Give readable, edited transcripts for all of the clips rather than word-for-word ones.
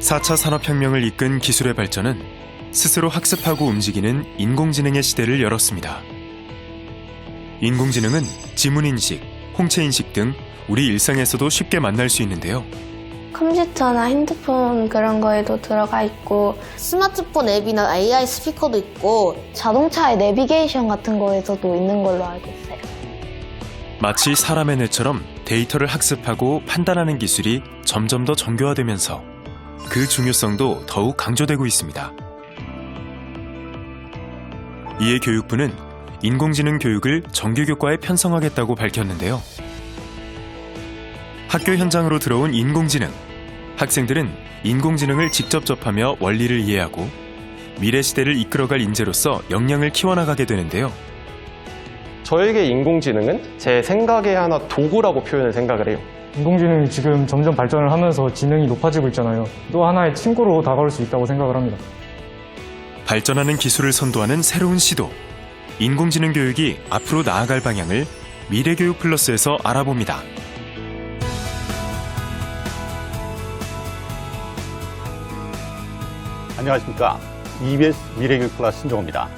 4차 산업혁명을 이끈 기술의 발전은 스스로 학습하고 움직이는 인공지능의 시대를 열었습니다. 인공지능은 지문인식, 홍채인식 등 우리 일상에서도 쉽게 만날 수 있는데요. 컴퓨터나 핸드폰 그런 거에도 들어가 있고 스마트폰 앱이나 AI 스피커도 있고 자동차의 내비게이션 같은 거에서도 있는 걸로 알고 있어요. 마치 사람의 뇌처럼 데이터를 학습하고 판단하는 기술이 점점 더 정교화되면서 그 중요성도 더욱 강조되고 있습니다. 이에 교육부는 인공지능 교육을 정규교과에 편성하겠다고 밝혔는데요. 학교 현장으로 들어온 인공지능. 학생들은 인공지능을 직접 접하며 원리를 이해하고 미래 시대를 이끌어갈 인재로서 역량을 키워나가게 되는데요. 저에게 인공지능은 제 생각의 하나 도구라고 표현을 생각을 해요. 인공지능이 지금 점점 발전을 하면서 지능이 높아지고 있잖아요. 또 하나의 친구로 다가올 수 있다고 생각을 합니다. 발전하는 기술을 선도하는 새로운 시도. 인공지능 교육이 앞으로 나아갈 방향을 미래교육 플러스에서 알아봅니다. 안녕하십니까. EBS 미래교육 플러스 신종호입니다.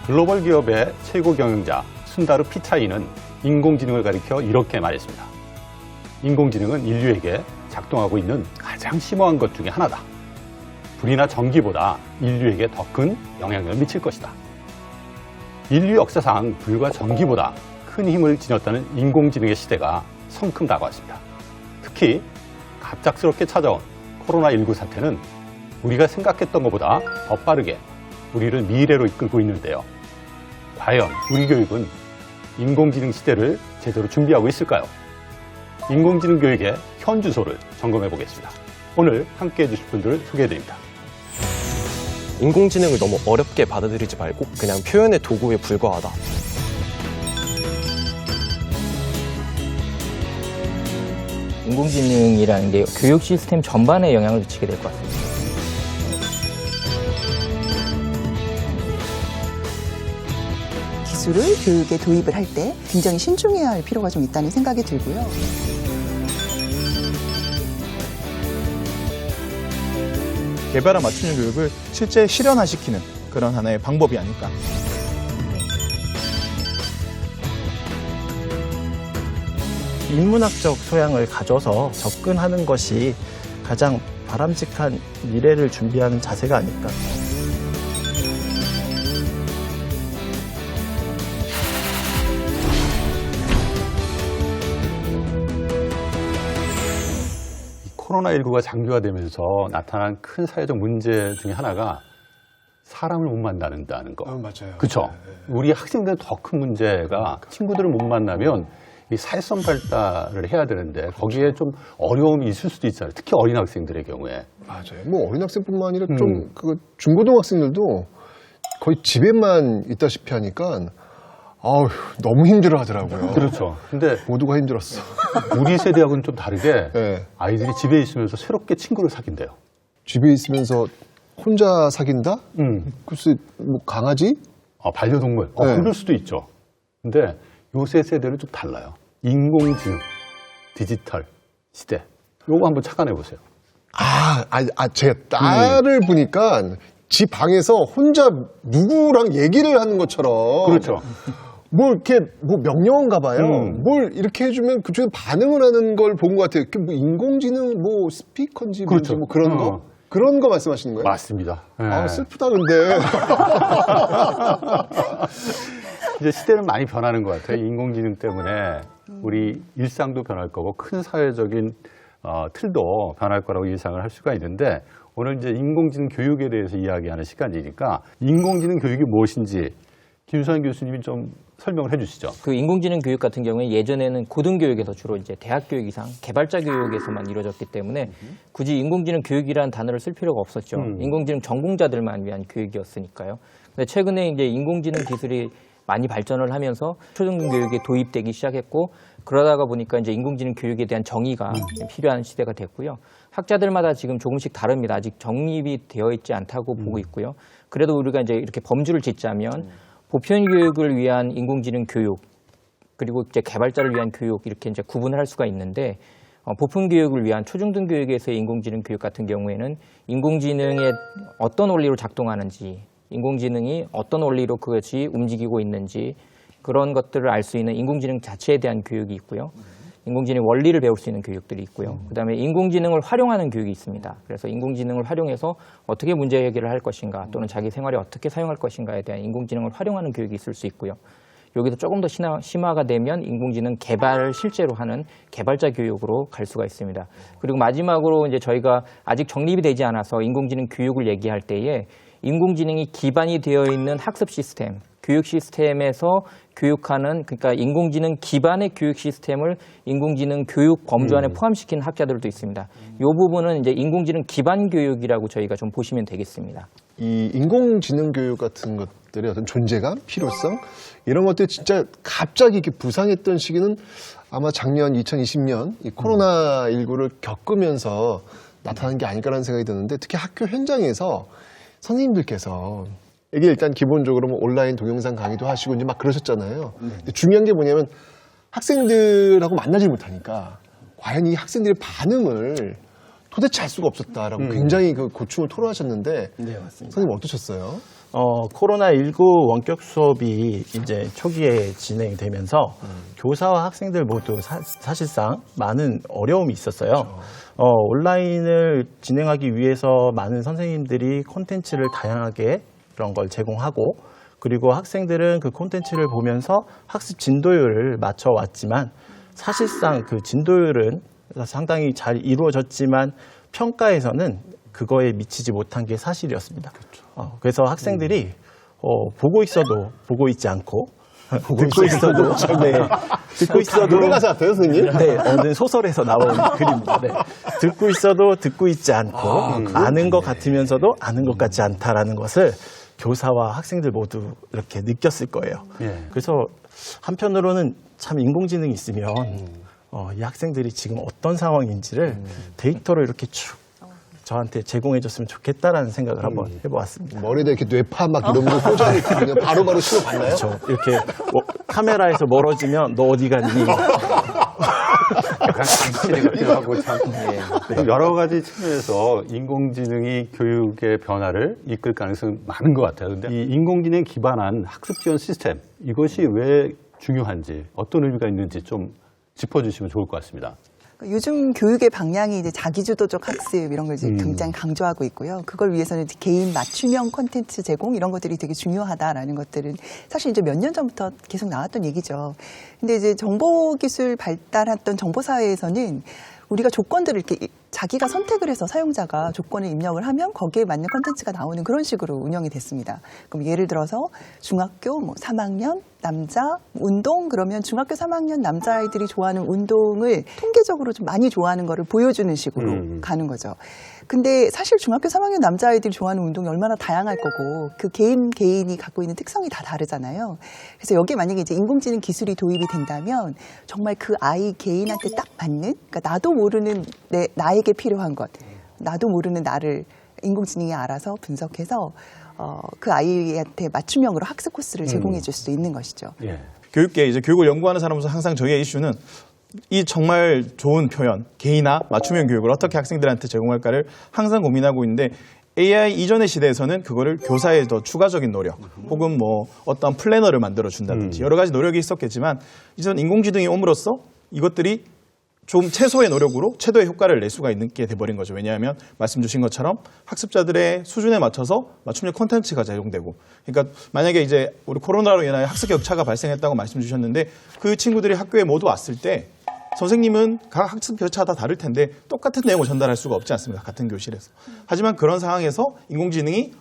글로벌 기업의 최고 경영자 순다르 피차이는 인공지능을 가리켜 이렇게 말했습니다. 인공지능은 인류에게 작동하고 있는 가장 심오한 것 중에 하나다. 불이나 전기보다 인류에게 더 큰 영향력을 미칠 것이다. 인류 역사상 불과 전기보다 큰 힘을 지녔다는 인공지능의 시대가 성큼 다가왔습니다. 특히 갑작스럽게 찾아온 코로나19 사태는 우리가 생각했던 것보다 더 빠르게 우리를 미래로 이끌고 있는데요. 과연 우리 교육은 인공지능 시대를 제대로 준비하고 있을까요? 인공지능 교육의 현주소를 점검해 보겠습니다. 오늘 함께해 주실 분들을 소개해 드립니다. 인공지능을 너무 어렵게 받아들이지 말고 그냥 표현의 도구에 불과하다. 인공지능이라는 게 교육 시스템 전반에 영향을 미치게 될 것 같습니다. 기술을 교육에 도입을 할 때 굉장히 신중해야 할 필요가 좀 있다는 생각이 들고요. 개발에 맞추는 교육을 실제 실현화시키는 그런 하나의 방법이 아닐까. 인문학적 소양을 가져서 접근하는 것이 가장 바람직한 미래를 준비하는 자세가 아닐까. 코로나19가 장기화되면서 나타난 큰 사회적 문제 중에 하나가 사람을 못 만나는다는 거. 맞아요. 그렇죠. 우리 학생들은 더 큰 문제가 친구들을 못 만나면 이 사회성 발달을 해야 되는데 거기에 좀 어려움이 있을 수도 있어요. 특히 어린 학생들의 경우에. 맞아요. 뭐 어린 학생뿐만 아니라 좀 그 중고등학생들도 거의 집에만 있다시피 하니까 아우 너무 힘들어 하더라고요. 그렇죠. 근데 모두가 힘들었어. 우리 세대하고는 좀 다르게 네. 아이들이 집에 있으면서 새롭게 친구를 사귄대요. 집에 있으면서 혼자 사귄다? 글쎄 뭐 강아지? 반려동물. 네. 그럴 수도 있죠. 근데 요새 세대는 좀 달라요. 인공지능, 디지털 시대. 요거 한번 착안해 보세요. 제 딸을 보니까 집 방에서 혼자 누구랑 얘기를 하는 것처럼. 그렇죠. 뭘 이렇게 뭐 명령어인가 봐요. 뭘 이렇게 해주면 그쪽에 반응을 하는 걸 본 것 같아요. 뭐 인공지능 뭐 스피커인지 그렇죠. 뭐 그런 거? 그런 거 말씀하시는 거예요? 맞습니다. 네. 슬프다 근데. 이제 시대는 많이 변하는 것 같아요. 인공지능 때문에 우리 일상도 변할 거고 큰 사회적인 틀도 변할 거라고 예상을 할 수가 있는데 오늘 이제 인공지능 교육에 대해서 이야기하는 시간이니까 인공지능 교육이 무엇인지 김수환 교수님이 좀 설명을 해주시죠. 그 인공지능 교육 같은 경우에 예전에는 고등교육에서 주로 이제 대학 교육 이상 개발자 교육에서만 이루어졌기 때문에 굳이 인공지능 교육이라는 단어를 쓸 필요가 없었죠. 인공지능 전공자들만 위한 교육이었으니까요. 근데 최근에 이제 인공지능 기술이 많이 발전을 하면서 초등교육에 도입되기 시작했고 그러다가 보니까 이제 인공지능 교육에 대한 정의가 필요한 시대가 됐고요. 학자들마다 지금 조금씩 다릅니다. 아직 정립이 되어 있지 않다고 보고 있고요. 그래도 우리가 이제 이렇게 범주를 짓자면 보편 교육을 위한 인공지능 교육 그리고 이제 개발자를 위한 교육 이렇게 이제 구분을 할 수가 있는데 보품 교육을 위한 초중등 교육에서의 인공지능 교육 같은 경우에는 인공지능의 어떤 원리로 작동하는지, 인공지능이 어떤 원리로 그것이 움직이고 있는지 그런 것들을 알 수 있는 인공지능 자체에 대한 교육이 있고요. 인공지능 원리를 배울 수 있는 교육들이 있고요. 그다음에 인공지능을 활용하는 교육이 있습니다. 그래서 인공지능을 활용해서 어떻게 문제 해결을 할 것인가 또는 자기 생활에 어떻게 사용할 것인가에 대한 인공지능을 활용하는 교육이 있을 수 있고요. 여기서 조금 더 심화가 되면 인공지능 개발을 실제로 하는 개발자 교육으로 갈 수가 있습니다. 그리고 마지막으로 이제 저희가 아직 정립이 되지 않아서 인공지능 교육을 얘기할 때에 인공지능이 기반이 되어 있는 학습 시스템, 교육 시스템에서 교육하는, 그러니까 인공지능 기반의 교육 시스템을 인공지능 교육 범주 안에 포함시킨 학자들도 있습니다. 이 부분은 이제 인공지능 기반 교육이라고 저희가 좀 보시면 되겠습니다. 이 인공지능 교육 같은 것들의 어떤 존재감, 필요성 이런 것들이 진짜 갑자기 이렇게 부상했던 시기는 아마 작년 2020년 이 코로나19를 겪으면서 나타난 게 아닐까라는 생각이 드는데, 특히 학교 현장에서 선생님들께서 이게 일단 기본적으로 뭐 온라인 동영상 강의도 하시고 이제 막 그러셨잖아요. 근데 중요한 게 뭐냐면 학생들하고 만나지 못하니까 과연 이 학생들의 반응을 도대체 알 수가 없었다라고 굉장히 그 고충을 토로하셨는데, 네, 맞습니다. 선생님 어떠셨어요? 코로나19 원격 수업이 이제 초기에 진행되면서 교사와 학생들 모두 사실상 많은 어려움이 있었어요. 온라인을 진행하기 위해서 많은 선생님들이 콘텐츠를 다양하게 그런 걸 제공하고, 그리고 학생들은 그 콘텐츠를 보면서 학습 진도율을 맞춰왔지만 사실상 그 진도율은 상당히 잘 이루어졌지만 평가에서는 그거에 미치지 못한 게 사실이었습니다. 그래서 학생들이 보고 있어도 보고 있지 않고 듣고 있어도 듣고 있어도 노래 가사 같아요, 선생님? 네, 어느 소설에서 나온 글입니다. 네. 듣고 있어도 듣고 있지 않고 아는 것 같으면서도 아는 것 같지 않다라는 것을 교사와 학생들 모두 이렇게 느꼈을 거예요. 그래서 한편으로는 참 인공지능이 있으면 이 학생들이 지금 어떤 상황인지를 데이터로 이렇게 쭉 저한테 제공해줬으면 좋겠다라는 생각을 한번 해보았습니다. 머리에다 이렇게 뇌파 막 이런 거 꽂아놓고 그냥 바로바로 신호 받나요? 그렇죠. 이렇게 카메라에서 멀어지면 너 어디 갔니? 약간 강치레가 필요하고 참 여러 가지 측면에서 인공지능이 교육의 변화를 이끌 가능성이 많은 것 같아요. 그런데 이 인공지능 기반한 학습 지원 시스템, 이것이 왜 중요한지, 어떤 의미가 있는지 좀 짚어주시면 좋을 것 같습니다. 요즘 교육의 방향이 이제 자기주도적 학습 이런 걸 이제 굉장히 강조하고 있고요. 그걸 위해서는 개인 맞춤형 콘텐츠 제공 이런 것들이 되게 중요하다라는 것들은 사실 이제 몇 년 전부터 계속 나왔던 얘기죠. 근데 이제 정보기술 발달했던 정보사회에서는 우리가 조건들을 이렇게 자기가 선택을 해서 사용자가 조건을 입력을 하면 거기에 맞는 콘텐츠가 나오는 그런 식으로 운영이 됐습니다. 그럼 예를 들어서 중학교 3학년 남자 운동 그러면 중학교 3학년 남자아이들이 좋아하는 운동을 통계적으로 좀 많이 좋아하는 거를 보여주는 식으로 가는 거죠. 근데 사실 중학교 3학년 남자아이들이 좋아하는 운동이 얼마나 다양할 거고 그 개인이 갖고 있는 특성이 다 다르잖아요. 그래서 여기에 만약에 이제 인공지능 기술이 도입이 된다면 정말 그 아이 개인한테 딱 맞는, 그러니까 나도 모르는 나에게 필요한 것, 나도 모르는 나를 인공지능이 알아서 분석해서 그 아이한테 맞춤형으로 학습 코스를 제공해 줄 수 있는 것이죠. 교육계 이제 교육을 연구하는 사람으로서 항상 저희의 이슈는 이 정말 좋은 표현, 개인화, 맞춤형 교육을 어떻게 학생들한테 제공할까를 항상 고민하고 있는데, AI 이전의 시대에서는 그거를 교사의 더 추가적인 노력, 혹은 뭐 어떤 플래너를 만들어 준다든지 여러 가지 노력이 있었겠지만, 이전 인공지능이 옴으로써 이것들이 좀 최소의 노력으로 최대의 효과를 낼 수가 있게 돼버린 거죠. 왜냐하면 말씀 주신 것처럼 학습자들의 수준에 맞춰서 맞춤형 콘텐츠가 제공되고, 그러니까 만약에 이제 우리 코로나로 인하여 학습 격차가 발생했다고 말씀 주셨는데, 그 친구들이 학교에 모두 왔을 때 선생님은 각 학습 격차가 다 다를 텐데 똑같은 내용을 전달할 수가 없지 않습니까? 같은 교실에서. 하지만 그런 상황에서 인공지능이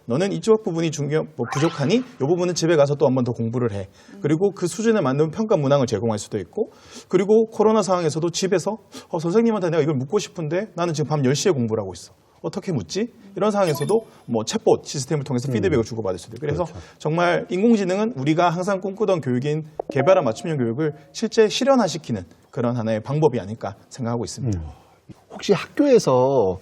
너는 이쪽 부분이 부족하니 이 부분은 집에 가서 또 한 번 더 공부를 해. 그리고 그 수준에 맞는 평가 문항을 제공할 수도 있고, 그리고 코로나 상황에서도 집에서 선생님한테 내가 이걸 묻고 싶은데 나는 지금 밤 10시에 공부를 하고 있어. 어떻게 묻지? 이런 상황에서도 뭐 챗봇 시스템을 통해서 피드백을 주고받을 수도 있고. 그래서 정말 인공지능은 우리가 항상 꿈꾸던 교육인 개발한 맞춤형 교육을 실제 실현화시키는 그런 하나의 방법이 아닐까 생각하고 있습니다. 혹시 학교에서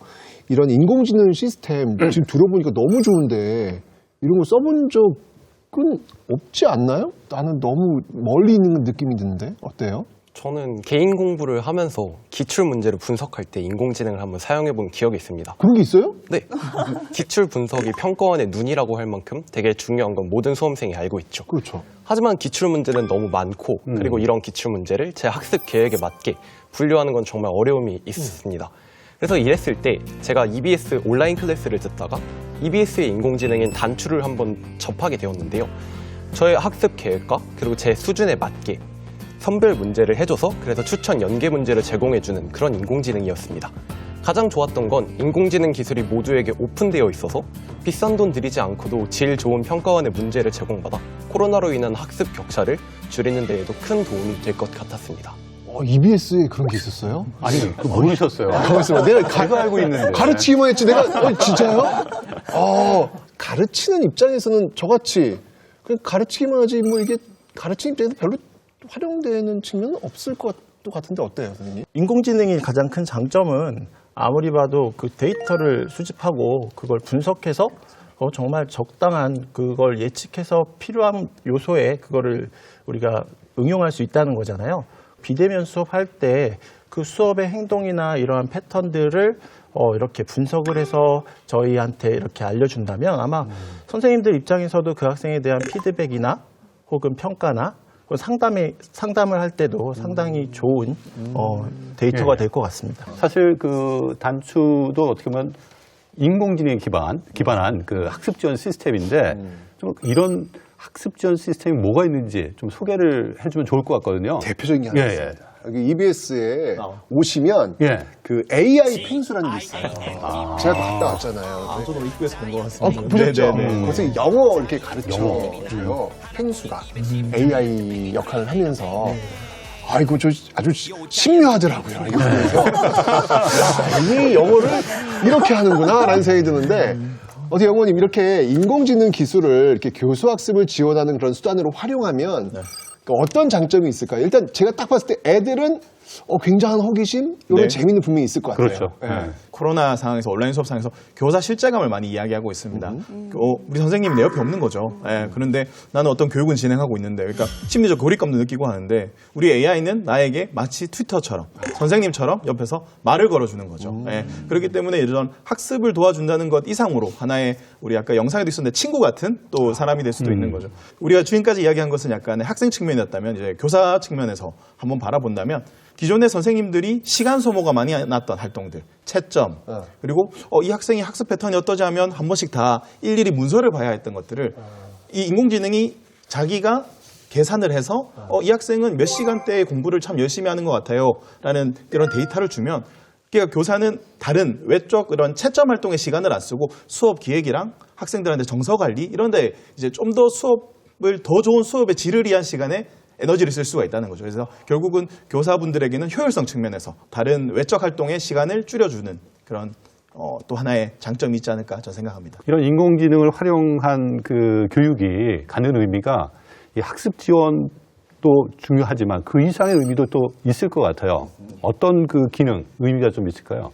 이런 인공지능 시스템 지금 들어보니까 너무 좋은데 이런 거 써본 적은 없지 않나요? 나는 너무 멀리 있는 느낌이 드는데 어때요? 저는 개인 공부를 하면서 기출 문제를 분석할 때 인공지능을 한번 사용해 본 기억이 있습니다. 그런 게 있어요? 네. 기출 분석이 평가원의 눈이라고 할 만큼 되게 중요한 건 모든 수험생이 알고 있죠. 그렇죠. 하지만 기출 문제는 너무 많고 그리고 이런 기출 문제를 제 학습 계획에 맞게 분류하는 건 정말 어려움이 있습니다. 그래서 이랬을 때 제가 EBS 온라인 클래스를 듣다가 EBS의 인공지능인 단추를 한번 접하게 되었는데요. 저의 학습 계획과 그리고 제 수준에 맞게 선별 문제를 해줘서 그래서 추천 연계 문제를 제공해주는 그런 인공지능이었습니다. 가장 좋았던 건 인공지능 기술이 모두에게 오픈되어 있어서 비싼 돈 들이지 않고도 질 좋은 평가원의 문제를 제공받아 코로나로 인한 학습 격차를 줄이는 데에도 큰 도움이 될 것 같았습니다. EBS에 그런 게 있었어요? 아니, 그 모르셨어요. 가만있어 봐. 내가 제가 알고 있는데. 가르치기만 했지. 내가, 진짜요? 가르치는 입장에서는 저같이, 그냥 가르치기만 하지, 뭐 이게 가르치는 입장에서 별로 활용되는 측면은 없을 것 같은데 어때요, 선생님? 인공지능의 가장 큰 장점은 아무리 봐도 그 데이터를 수집하고 그걸 분석해서 정말 적당한 그걸 예측해서 필요한 요소에 그거를 우리가 응용할 수 있다는 거잖아요. 비대면 수업할 때 그 수업의 행동이나 이러한 패턴들을 이렇게 분석을 해서 저희한테 이렇게 알려준다면 아마 선생님들 입장에서도 그 학생에 대한 피드백이나 혹은 평가나 상담을 할 때도 상당히 좋은 데이터가 될 것 같습니다. 사실 그 단추도 어떻게 보면 인공지능에 기반한 그 학습 지원 시스템인데 좀 이런 학습 지원 시스템이 뭐가 있는지 좀 소개를 해주면 좋을 것 같거든요. 대표적인 게 하나 있어요. 여기 EBS에 오시면 예. 그 AI 펭수라는 게 있어요. 제가 갔다 왔잖아요. 저도 입구에서 본 것 같습니다. 보셨죠? 네네네. 거기서 영어 이렇게 가르쳐줘요. 펭수가 AI 역할을 하면서 이거 아주 신묘하더라고요. 이거 보면서 이 영어를 이렇게 하는구나라는 생각이 드는데 어떻게 영호님 이렇게 인공지능 기술을 이렇게 교수 학습을 지원하는 그런 수단으로 활용하면 어떤 장점이 있을까요? 일단 제가 딱 봤을 때 애들은 굉장한 호기심 이런 네. 재미는 분명히 있을 것 같아요. 그렇죠. 네. 코로나 상황에서 온라인 수업 상에서 교사 실제감을 많이 이야기하고 있습니다. 우리 선생님이 내 옆에 없는 거죠. 그런데 나는 어떤 교육은 진행하고 있는데, 그러니까 심리적 고립감도 느끼고 하는데 우리 AI는 나에게 마치 트위터처럼 선생님처럼 옆에서 말을 걸어주는 거죠. 그렇기 때문에 이런 학습을 도와준다는 것 이상으로 하나의 우리 아까 영상에도 있었는데 친구 같은 또 사람이 될 수도 있는 거죠. 우리가 지금까지 이야기한 것은 약간의 학생 측면이었다면 이제 교사 측면에서 한번 바라본다면 기존의 선생님들이 시간 소모가 많이 났던 활동들, 채점, 그리고 이 학생이 학습 패턴이 어떠지 하면 한 번씩 다 일일이 문서를 봐야 했던 것들을 이 인공지능이 자기가 계산을 해서 이 학생은 몇 시간대에 공부를 참 열심히 하는 것 같아요 라는 그런 데이터를 주면 그러니까 교사는 다른 외적 그런 채점 활동의 시간을 안 쓰고 수업 기획이랑 학생들한테 정서 관리 이런 데 이제 좀 더 수업을 더 좋은 수업의 질을 위한 시간에 에너지를 쓸 수가 있다는 거죠. 그래서 결국은 교사분들에게는 효율성 측면에서 다른 외적 활동의 시간을 줄여주는 그런 또 하나의 장점이 있지 않을까 저는 생각합니다. 이런 인공지능을 활용한 그 교육이 갖는 의미가 이 학습 지원도 중요하지만 그 이상의 의미도 또 있을 것 같아요. 어떤 그 기능, 의미가 좀 있을까요?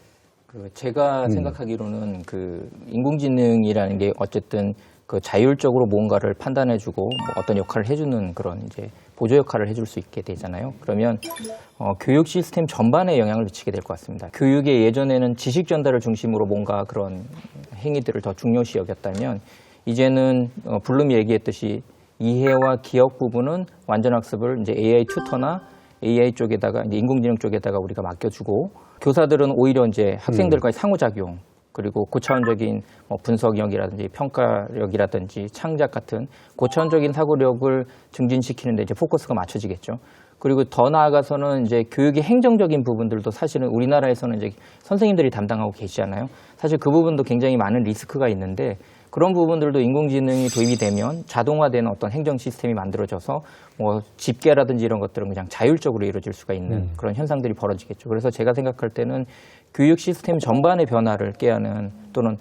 제가 생각하기로는 그 인공지능이라는 게 어쨌든 그 자율적으로 뭔가를 판단해주고 어떤 역할을 해주는 그런 이제 보조 역할을 해줄 수 있게 되잖아요. 그러면 교육 시스템 전반에 영향을 미치게 될 것 같습니다. 교육에 예전에는 지식 전달을 중심으로 뭔가 그런 행위들을 더 중요시 여겼다면 이제는 블룸이 얘기했듯이 이해와 기억 부분은 완전 학습을 이제 AI 튜터나 AI 쪽에다가 이제 인공지능 쪽에다가 우리가 맡겨주고 교사들은 오히려 이제 학생들과의 상호작용 그리고 고차원적인 분석력이라든지 평가력이라든지 창작 같은 고차원적인 사고력을 증진시키는 데 이제 포커스가 맞춰지겠죠. 그리고 더 나아가서는 이제 교육의 행정적인 부분들도 사실은 우리나라에서는 이제 선생님들이 담당하고 계시잖아요. 사실 그 부분도 굉장히 많은 리스크가 있는데 그런 부분들도 인공지능이 도입이 되면 자동화되는 어떤 행정 시스템이 만들어져서 집계라든지 이런 것들은 그냥 자율적으로 이루어질 수가 있는 그런 현상들이 벌어지겠죠. 그래서 제가 생각할 때는 교육 시스템 전반의 변화를 꾀하는 또는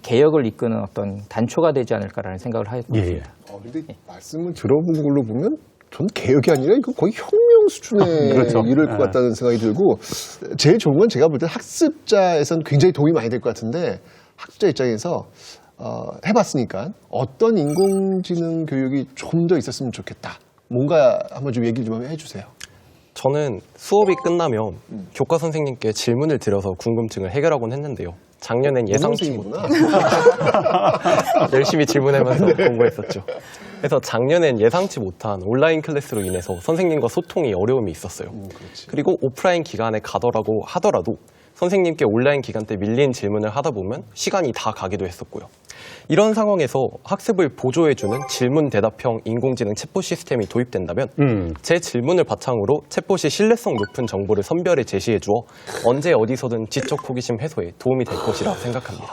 개혁을 이끄는 어떤 단초가 되지 않을까라는 생각을 하고 있습니다. 근데 말씀을 들어본 걸로 보면 전 개혁이 아니라 이거 거의 혁명 수준의 그렇죠. 이를 것 같다는 생각이 들고 제일 좋은 건 제가 볼 때 학습자에선 굉장히 도움이 많이 될 것 같은데 학습자 입장에서 해봤으니까 어떤 인공지능 교육이 좀 더 있었으면 좋겠다. 뭔가 한번 좀 얘기 좀 해주세요. 저는 수업이 끝나면 교과 선생님께 질문을 드려서 궁금증을 해결하곤 했는데요. 작년엔 예상치 못한 열심히 질문하면서 공부했었죠. 그래서 작년엔 예상치 못한 온라인 클래스로 인해서 선생님과 소통이 어려움이 있었어요. 그리고 오프라인 기간에 가더라고 하더라도 선생님께 온라인 기간 때 밀린 질문을 하다 보면 시간이 다 가기도 했었고요. 이런 상황에서 학습을 보조해주는 질문 대답형 인공지능 챗봇 시스템이 도입된다면 제 질문을 바탕으로 챗봇이 신뢰성 높은 정보를 선별해 제시해 주어 언제 어디서든 지적 호기심 해소에 도움이 될 것이라 생각합니다.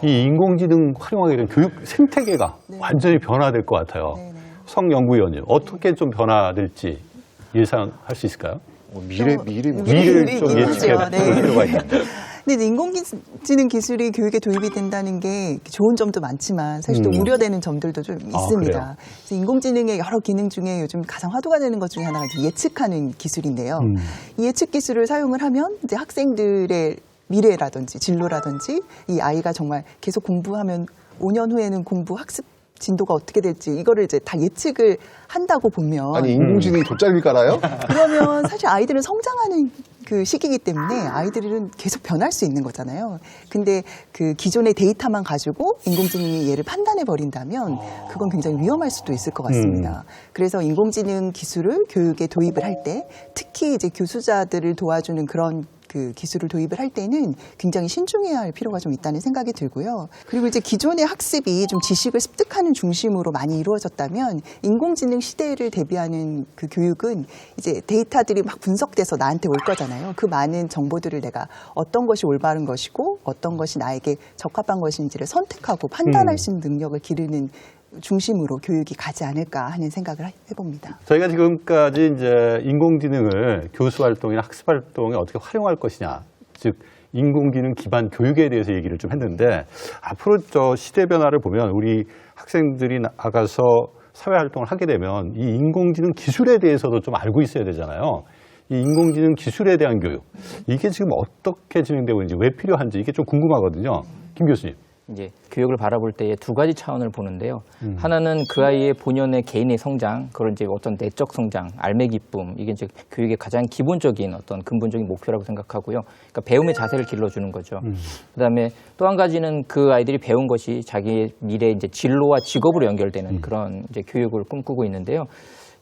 이 인공지능 활용하게 된 교육 생태계가 완전히 변화될 것 같아요. 성연구위원님, 어떻게 좀 변화될지 예상할 수 있을까요? 미래를 좀 예측해 볼 필요가 있는데. 근데 인공지능 기술이 교육에 도입이 된다는 게 좋은 점도 많지만 사실 또 우려되는 점들도 좀 있습니다. 그래서 인공지능의 여러 기능 중에 요즘 가장 화두가 되는 것 중에 하나가 이제 예측하는 기술인데요. 이 예측 기술을 사용을 하면 이제 학생들의 미래라든지 진로라든지 이 아이가 정말 계속 공부하면 5년 후에는 공부 학습 진도가 어떻게 될지 이거를 이제 다 예측을 한다고 보면 아니 인공지능이 돗자리를 깔아요? 그러면 사실 아이들은 성장하는 그 시기이기 때문에 아이들은 계속 변할 수 있는 거잖아요. 근데 그 기존의 데이터만 가지고 인공지능이 얘를 판단해 버린다면 그건 굉장히 위험할 수도 있을 것 같습니다. 그래서 인공지능 기술을 교육에 도입을 할 때 특히 이제 교수자들을 도와주는 그런 그 기술을 도입을 할 때는 굉장히 신중해야 할 필요가 좀 있다는 생각이 들고요. 그리고 이제 기존의 학습이 좀 지식을 습득하는 중심으로 많이 이루어졌다면 인공지능 시대를 대비하는 그 교육은 이제 데이터들이 막 분석돼서 나한테 올 거잖아요. 그 많은 정보들을 내가 어떤 것이 올바른 것이고 어떤 것이 나에게 적합한 것인지를 선택하고 판단할 수 있는 능력을 기르는 중심으로 교육이 가지 않을까 하는 생각을 해봅니다. 저희가 지금까지 이제 인공지능을 교수 활동이나 학습 활동에 어떻게 활용할 것이냐, 즉 인공지능 기반 교육에 대해서 얘기를 좀 했는데 앞으로 저 시대 변화를 보면 우리 학생들이 나가서 사회 활동을 하게 되면 이 인공지능 기술에 대해서도 좀 알고 있어야 되잖아요. 이 인공지능 기술에 대한 교육, 이게 지금 어떻게 진행되고 있는지, 왜 필요한지 이게 좀 궁금하거든요. 김 교수님. 이제 교육을 바라볼 때에 두 가지 차원을 보는데요. 하나는 그 아이의 본연의 개인의 성장, 그런 이제 어떤 내적 성장, 알매 기쁨, 이게 이제 교육의 가장 기본적인 어떤 근본적인 목표라고 생각하고요. 그러니까 배움의 자세를 길러주는 거죠. 그다음에 또 한 가지는 그 아이들이 배운 것이 자기의 미래 이제 진로와 직업으로 연결되는 그런 이제 교육을 꿈꾸고 있는데요.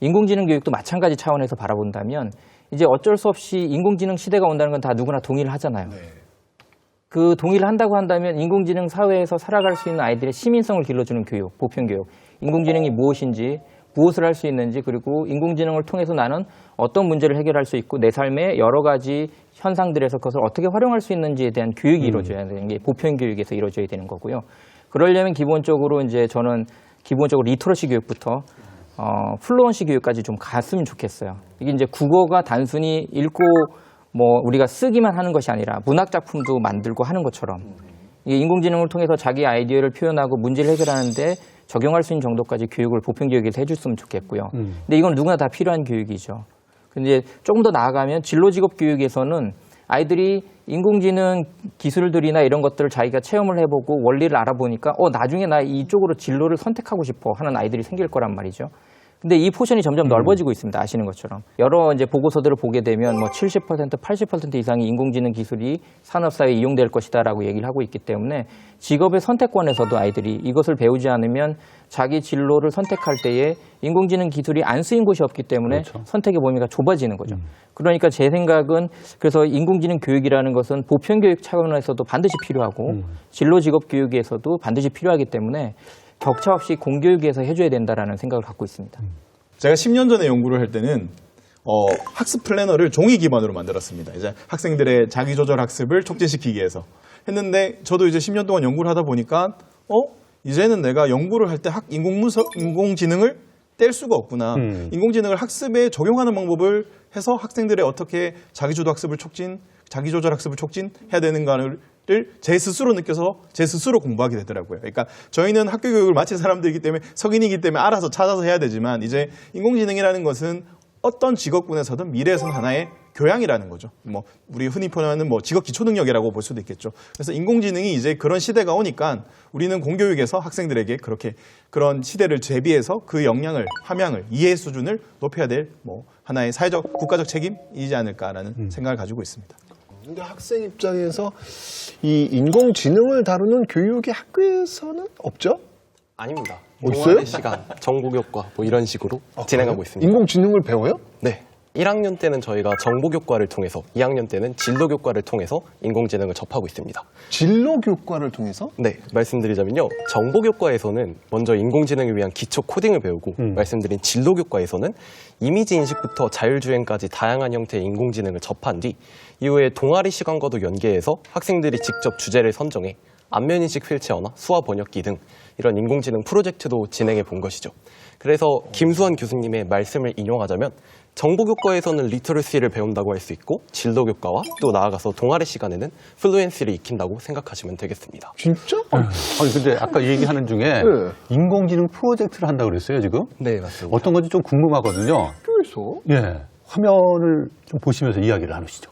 인공지능 교육도 마찬가지 차원에서 바라본다면 이제 어쩔 수 없이 인공지능 시대가 온다는 건 다 누구나 동의를 하잖아요. 그 동의를 한다고 한다면 인공지능 사회에서 살아갈 수 있는 아이들의 시민성을 길러주는 교육, 보편교육, 인공지능이 무엇인지, 무엇을 할 수 있는지, 그리고 인공지능을 통해서 나는 어떤 문제를 해결할 수 있고 내 삶의 여러 가지 현상들에서 그것을 어떻게 활용할 수 있는지에 대한 교육이 이루어져야 되는 게 보편교육에서 이루어져야 되는 거고요. 그러려면 기본적으로 이제 저는 기본적으로 리터러시 교육부터 플루언시 교육까지 좀 갔으면 좋겠어요. 이게 이제 국어가 단순히 읽고 뭐 우리가 쓰기만 하는 것이 아니라 문학 작품도 만들고 하는 것처럼 이게 인공지능을 통해서 자기 아이디어를 표현하고 문제를 해결하는데 적용할 수 있는 정도까지 교육을 보편교육에서 해줬으면 좋겠고요. 근데 이건 누구나 다 필요한 교육이죠. 근데 조금 더 나아가면 진로직업 교육에서는 아이들이 인공지능 기술들이나 이런 것들을 자기가 체험을 해보고 원리를 알아보니까 나중에 나 이쪽으로 진로를 선택하고 싶어 하는 아이들이 생길 거란 말이죠. 근데 이 포션이 점점 넓어지고 있습니다. 아시는 것처럼. 여러 이제 보고서들을 보게 되면 뭐 70%, 80% 이상이 인공지능 기술이 산업사회에 이용될 것이다라고 얘기를 하고 있기 때문에 직업의 선택권에서도 아이들이 이것을 배우지 않으면 자기 진로를 선택할 때에 인공지능 기술이 안 쓰인 곳이 없기 때문에 그렇죠. 선택의 범위가 좁아지는 거죠. 그러니까 제 생각은 그래서 인공지능 교육이라는 것은 보편교육 차원에서도 반드시 필요하고 진로 직업 교육에서도 반드시 필요하기 때문에 격차 없이 공교육에서 해줘야 된다라는 생각을 갖고 있습니다. 제가 10년 전에 연구를 할 때는 학습 플래너를 종이 기반으로 만들었습니다. 이제 학생들의 자기조절 학습을 촉진시키기 위해서 했는데 저도 이제 10년 동안 연구를 하다 보니까 이제는 내가 연구를 할 때 인공지능을 뗄 수가 없구나. 인공지능을 학습에 적용하는 방법을 해서 학생들의 어떻게 자기주도 학습을 자기조절 학습을 촉진해야 되는가를 제 스스로 느껴서 제 스스로 공부하게 되더라고요. 그러니까 저희는 학교 교육을 마친 사람들이기 때문에 성인이기 때문에 알아서 찾아서 해야 되지만 이제 인공지능이라는 것은 어떤 직업군에서든 미래에서는 하나의 교양이라는 거죠. 뭐 우리 흔히 표현하는 뭐 직업 기초 능력이라고 볼 수도 있겠죠. 그래서 인공지능이 이제 그런 시대가 오니까 우리는 공교육에서 학생들에게 그렇게 그런 시대를 대비해서 그 역량을 함양을 이해 수준을 높여야 될 뭐 하나의 사회적 국가적 책임이지 않을까라는 생각을 가지고 있습니다. 근데 학생 입장에서 이 인공지능을 다루는 교육이 학교에서는 없죠? 아닙니다. 없어요? 동아리 시간, 정보교과 뭐 이런 식으로 진행하고 있습니다. 인공지능을 배워요? 네. 1학년 때는 저희가 정보교과를 통해서, 2학년 때는 진로교과를 통해서 인공지능을 접하고 있습니다. 진로교과를 통해서? 네, 말씀드리자면요. 정보교과에서는 먼저 인공지능을 위한 기초 코딩을 배우고 말씀드린 진로교과에서는 이미지 인식부터 자율주행까지 다양한 형태의 인공지능을 접한 뒤 이후에 동아리 시간과도 연계해서 학생들이 직접 주제를 선정해 안면인식 휠체어나 수화 번역기 등 이런 인공지능 프로젝트도 진행해 본 것이죠. 그래서 김수환 교수님의 말씀을 인용하자면 정보교과에서는 리터러시를 배운다고 할 수 있고 진로교과와 또 나아가서 동아리 시간에는 플루엔시를 익힌다고 생각하시면 되겠습니다. 진짜? 아니 근데 아까 얘기하는 중에 인공지능 프로젝트를 한다고 그랬어요 지금? 네, 맞습니다. 어떤 건지 좀 궁금하거든요. 학교에서? 예, 화면을 좀 보시면서 이야기를 나누시죠.